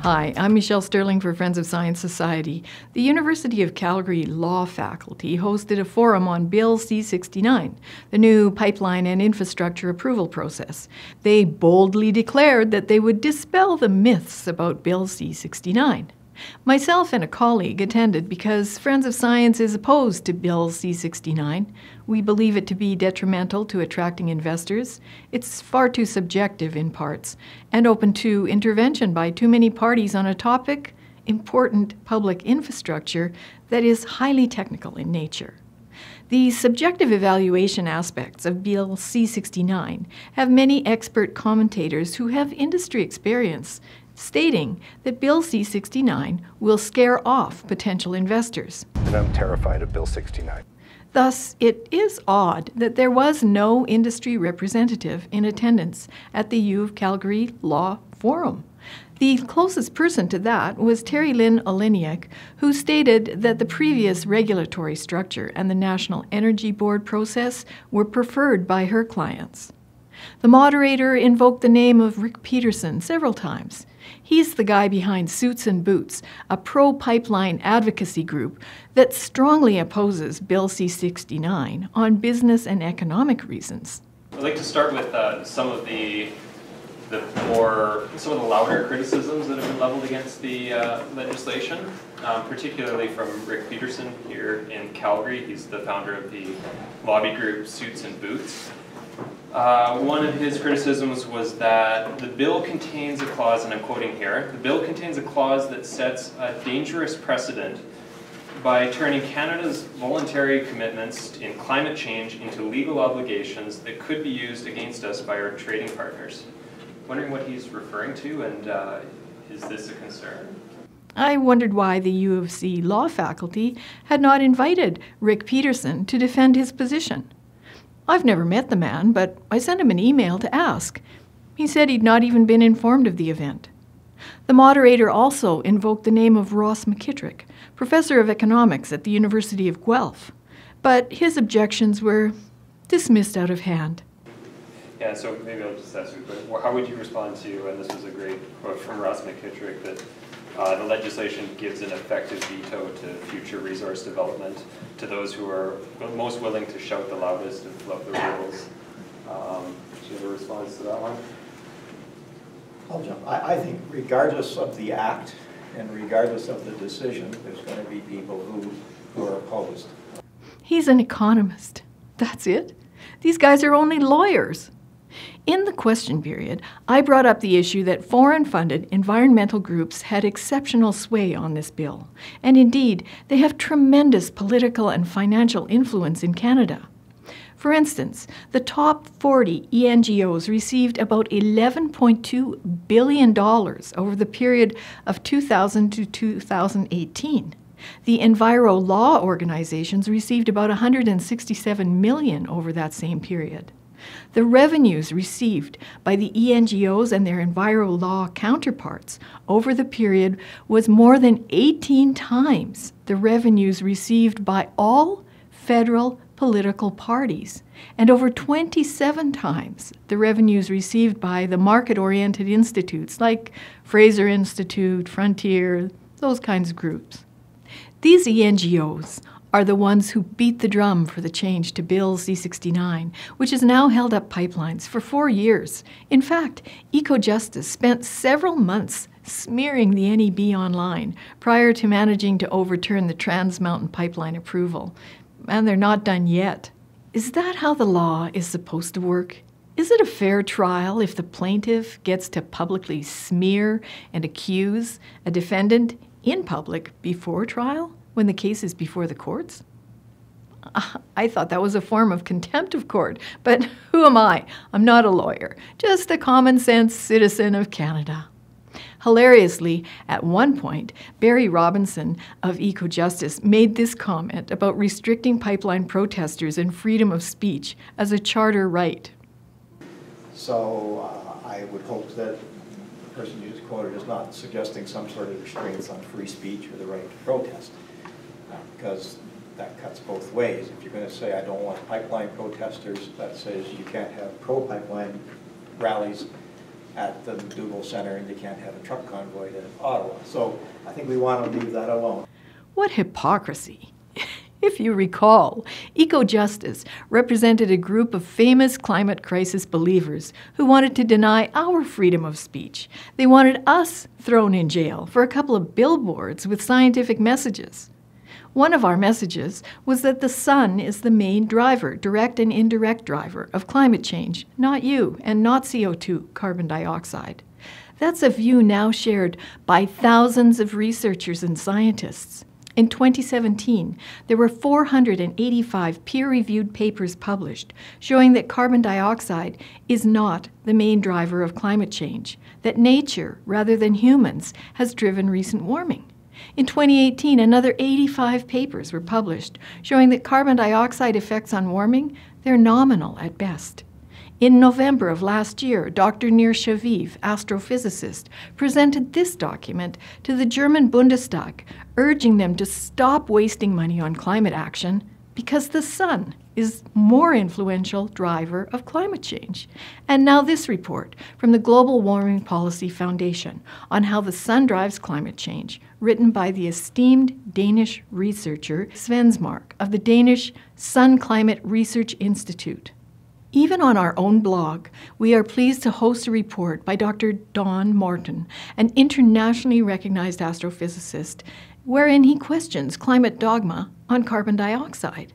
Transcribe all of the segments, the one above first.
Hi, I'm Michelle Sterling for Friends of Science Society. The University of Calgary Law faculty hosted a forum on Bill C-69, the new pipeline and infrastructure approval process. They boldly declared that they would dispel the myths about Bill C-69. Myself and a colleague attended because Friends of Science is opposed to Bill C-69. We believe it to be detrimental to attracting investors. It's far too subjective in parts and open to intervention by too many parties on a topic, important public infrastructure, that is highly technical in nature. The subjective evaluation aspects of Bill C-69 have many expert commentators who have industry experience stating that Bill C-69 will scare off potential investors. And I'm terrified of Bill 69. Thus, it is odd that there was no industry representative in attendance at the U of Calgary Law Forum. The closest person to that was Terry Lynn Oleniak, who stated that the previous regulatory structure and the National Energy Board process were preferred by her clients. The moderator invoked the name of Rick Peterson several times. He's the guy behind Suits and Boots, a pro-pipeline advocacy group that strongly opposes Bill C-69 on business and economic reasons. I'd like to start with some of the louder criticisms that have been leveled against the legislation, particularly from Rick Peterson here in Calgary. He's the founder of the lobby group Suits and Boots. One of his criticisms was that the bill contains a clause, and I'm quoting here, the bill contains a clause that sets a dangerous precedent by turning Canada's voluntary commitments in climate change into legal obligations that could be used against us by our trading partners. Wondering what he's referring to, and is this a concern? I wondered why the U of C law faculty had not invited Rick Peterson to defend his position. I've never met the man, but I sent him an email to ask. He said he'd not even been informed of the event. The moderator also invoked the name of Ross McKittrick, professor of economics at the University of Guelph, but his objections were dismissed out of hand. Yeah, so maybe I'll just ask you, but how would you respond to, and this was a great quote from Ross McKittrick, that the legislation gives an effective veto to future resource development to those who are most willing to shout the loudest and flout the rules. Do you have a response to that one? I'll jump. I think regardless of the act and regardless of the decision, there's going to be people who are opposed. He's an economist. That's it. These guys are only lawyers. In the question period, I brought up the issue that foreign-funded environmental groups had exceptional sway on this bill, and indeed, they have tremendous political and financial influence in Canada. For instance, the top 40 ENGOs received about $11.2 billion over the period of 2000 to 2018. The Enviro Law organizations received about $167 million over that same period. The revenues received by the ENGOs and their Enviro Law counterparts over the period was more than 18 times the revenues received by all federal political parties, and over 27 times the revenues received by the market-oriented institutes like Fraser Institute, Frontier, those kinds of groups. These ENGOs are the ones who beat the drum for the change to Bill C-69, which has now held up pipelines for 4 years. In fact, EcoJustice spent several months smearing the NEB online prior to managing to overturn the Trans Mountain Pipeline approval. And they're not done yet. Is that how the law is supposed to work? Is it a fair trial if the plaintiff gets to publicly smear and accuse a defendant in public before trial, when the case is before the courts? I thought that was a form of contempt of court, but who am I? I'm not a lawyer, just a common-sense citizen of Canada. Hilariously, at one point, Barry Robinson of EcoJustice made this comment about restricting pipeline protesters and freedom of speech as a charter right. So I would hope that the person you just quoted is not suggesting some sort of restraints on free speech or the right to protest, because that cuts both ways. If you're going to say I don't want pipeline protesters, that says you can't have pro-pipeline rallies. at the McDougall Center, and you can't have a truck convoy to Ottawa. So I think we want to leave that alone. What hypocrisy! If you recall, Eco-Justice represented a group of famous climate crisis believers who wanted to deny our freedom of speech. They wanted us thrown in jail for a couple of billboards with scientific messages. One of our messages was that the sun is the main driver, direct and indirect driver, of climate change, not you, and not CO2, carbon dioxide. That's a view now shared by thousands of researchers and scientists. In 2017, there were 485 peer-reviewed papers published showing that carbon dioxide is not the main driver of climate change, that nature, rather than humans, has driven recent warming. In 2018, another 85 papers were published showing that carbon dioxide effects on warming, they're nominal at best. In November of last year, Dr. Nir Shaviv, astrophysicist, presented this document to the German Bundestag, urging them to stop wasting money on climate action because the sun is more influential driver of climate change. And now this report from the Global Warming Policy Foundation on how the sun drives climate change, written by the esteemed Danish researcher Svensmark of the Danish Sun Climate Research Institute. Even on our own blog, we are pleased to host a report by Dr. Don Morton, an internationally recognized astrophysicist, wherein he questions climate dogma on carbon dioxide.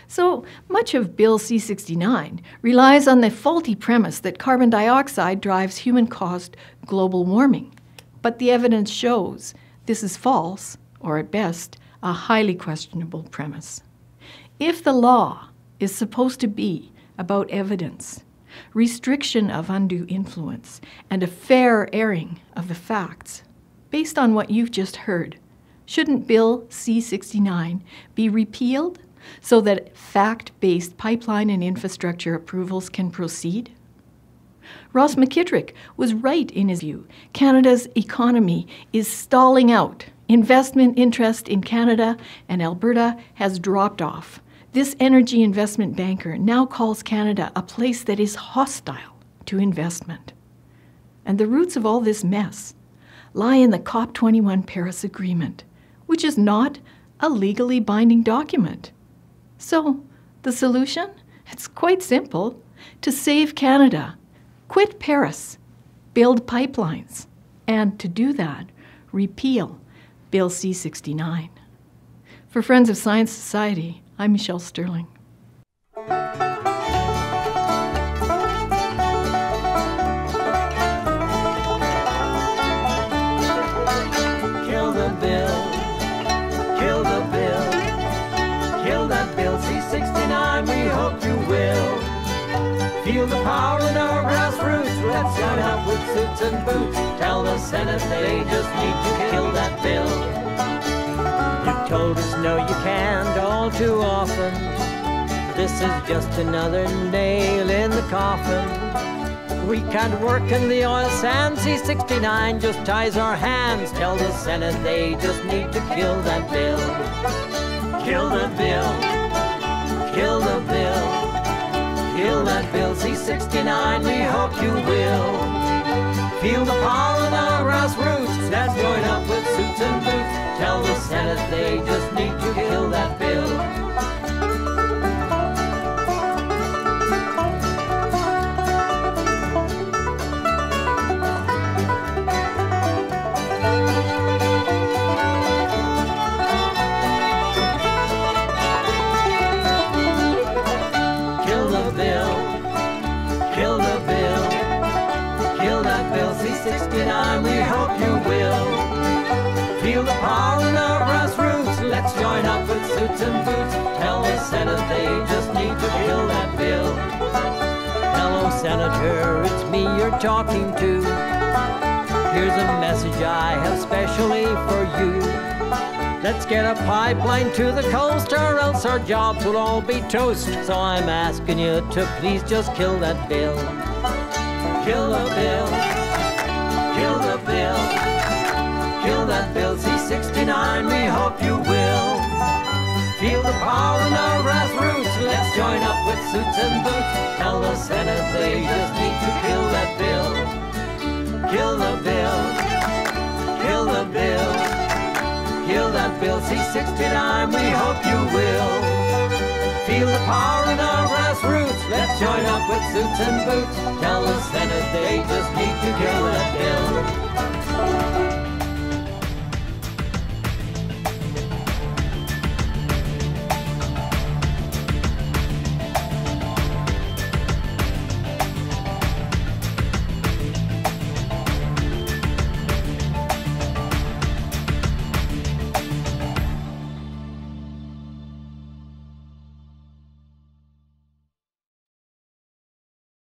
So much of Bill C-69 relies on the faulty premise that carbon dioxide drives human-caused global warming. But the evidence shows this is false, or at best, a highly questionable premise. If the law is supposed to be about evidence, restriction of undue influence, and a fair airing of the facts, based on what you've just heard, shouldn't Bill C-69 be repealed so that fact-based pipeline and infrastructure approvals can proceed? Ross McKittrick was right in his view. Canada's economy is stalling out. Investment interest in Canada and Alberta has dropped off. This energy investment banker now calls Canada a place that is hostile to investment. And the roots of all this mess lie in the COP21 Paris Agreement, which is not a legally binding document. So, the solution? It's quite simple. To save Canada, quit Paris, build pipelines, and to do that, repeal Bill C-69. For Friends of Science Society, I'm Michelle Sterling. Kill the bill, kill the bill, kill that Bill C-69, we hope you will. Feel the power in our grassroots, let's join up with suits and boots. Tell the Senate they just need to kill that bill. You've told us no you can't all too often. This is just another nail in the coffin. We can't work in the oil sands, C-69 just ties our hands. Tell the Senate they just need to kill that bill. Kill the bill, kill the bill, kill that Bill C-69, we hope you will. Feel the power in our grassroots, let's join up with suits and boots. Tell the Senate they just need to kill that bill. Kill the bill, kill the bill, kill that Bill C-69, we hope you will. Feel the power in our grassroots, let's join up with suits and boots. Tell the Senate they just need to kill that bill. Hello, Senator, it's me you're talking to. Here's a message I have specially for you. Let's get a pipeline to the coast or else our jobs will all be toast. So I'm asking you to please just kill that bill. Kill the bill, kill the bill, kill that Bill C-69, we hope you will. Feel the power in our grassroots, let's join up with suits and boots. Tell the Senate they just need to kill that bill. Kill the bill. Kill the bill. Kill that bill C-69, we hope you will. Feel the power in our grassroots. Let's join up with suits and boots. Tell the Senate they just need to kill that bill.